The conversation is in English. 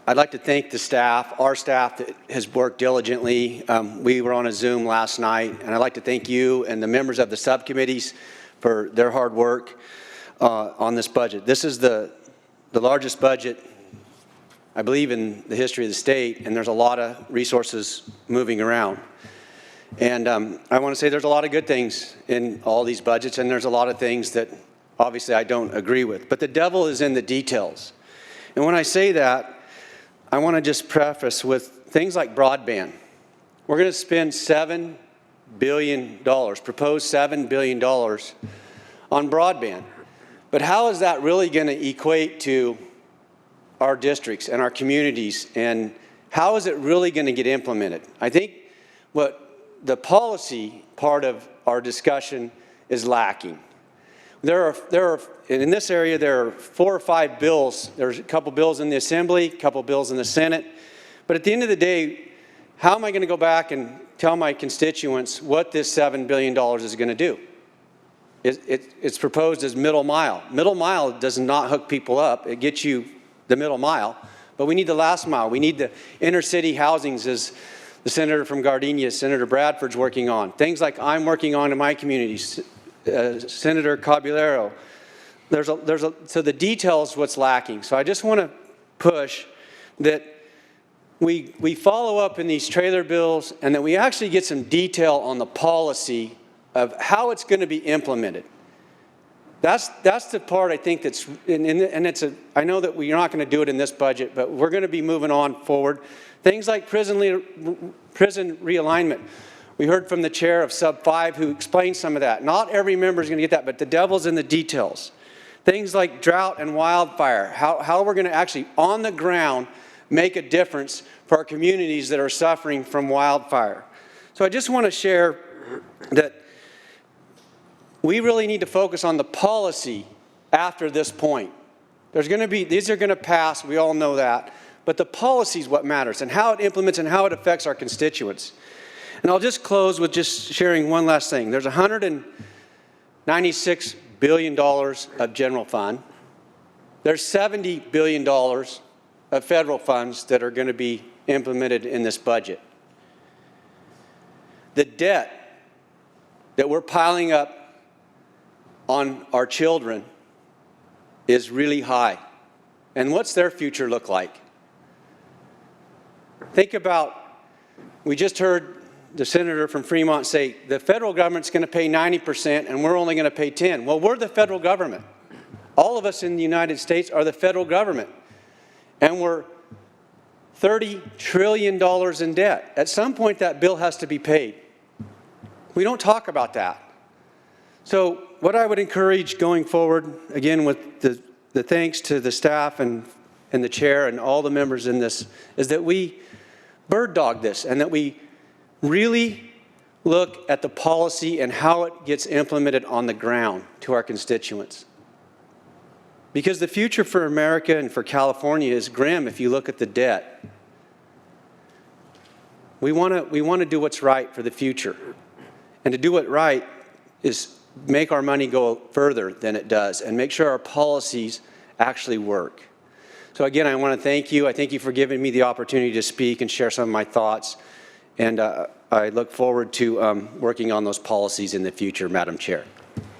I'd like to thank the staff, our staff that has worked diligently. We were on a Zoom last night, and I'd like to thank you and the members of the subcommittees for their hard work on this budget. This is the largest budget, I believe, in the history of the state, and there's a lot of resources moving around. And I want to say there's a lot of good things in all these budgets, and there's a lot of things that obviously I don't agree with. But the devil is in the details. And when I say that, I want to just preface with things like broadband. We're going to spend $7 billion, proposed $7 billion on broadband. But how is that really going to equate to our districts and our communities, and how is it really going to get implemented? I think what the policy part of our discussion is lacking. There are, in this area, there are 4 or 5 bills. There's a couple bills in the Assembly, a couple bills in the Senate. But at the end of the day, how am I going to go back and tell my constituents what this $7 billion is going to do? It's proposed as middle mile. Middle mile does not hook people up. It gets you the middle mile. But we need the last mile. We need the inner city housings, as the senator from Gardenia, Senator Bradford's working on. Things like I'm working on in my communities. Senator Caballero, so the details what's lacking. So I just want to push that we follow up in these trailer bills, and that we actually get some detail on the policy of how it's going to be implemented. That's the part I think that's, and I know that we're not going to do it in this budget, but we're going to be moving on forward. Things like prison realignment. We heard from the chair of Sub 5 who explained some of that. Not every member is going to get that, but the devil's in the details. Things like drought and wildfire, how we're going to actually, on the ground, make a difference for our communities that are suffering from wildfire. So I just want to share that we really need to focus on the policy after this point. These are going to pass, we all know that, but the policy is what matters, and how it implements and how it affects our constituents. And I'll just close with just sharing one last thing. There's $196 billion of general fund. There's $70 billion of federal funds that are going to be implemented in this budget. The debt that we're piling up on our children is really high. And what's their future look like? Think about, we just heard the senator from Fremont say the federal government's going to pay 90% and we're only going to pay 10. Well, we're the federal government. All of us in the United States are the federal government. And we're $30 trillion in debt. At some point, that bill has to be paid. We don't talk about that. So what I would encourage going forward, again with the thanks to the staff and the chair and all the members in this, is that we bird dog this, and that we really look at the policy and how it gets implemented on the ground to our constituents. Because the future for America and for California is grim if you look at the debt. We want to do what's right for the future. And to do it right is make our money go further than it does and make sure our policies actually work. So again, I want to thank you. I thank you for giving me the opportunity to speak and share some of my thoughts. And I look forward to working on those policies in the future, Madam Chair.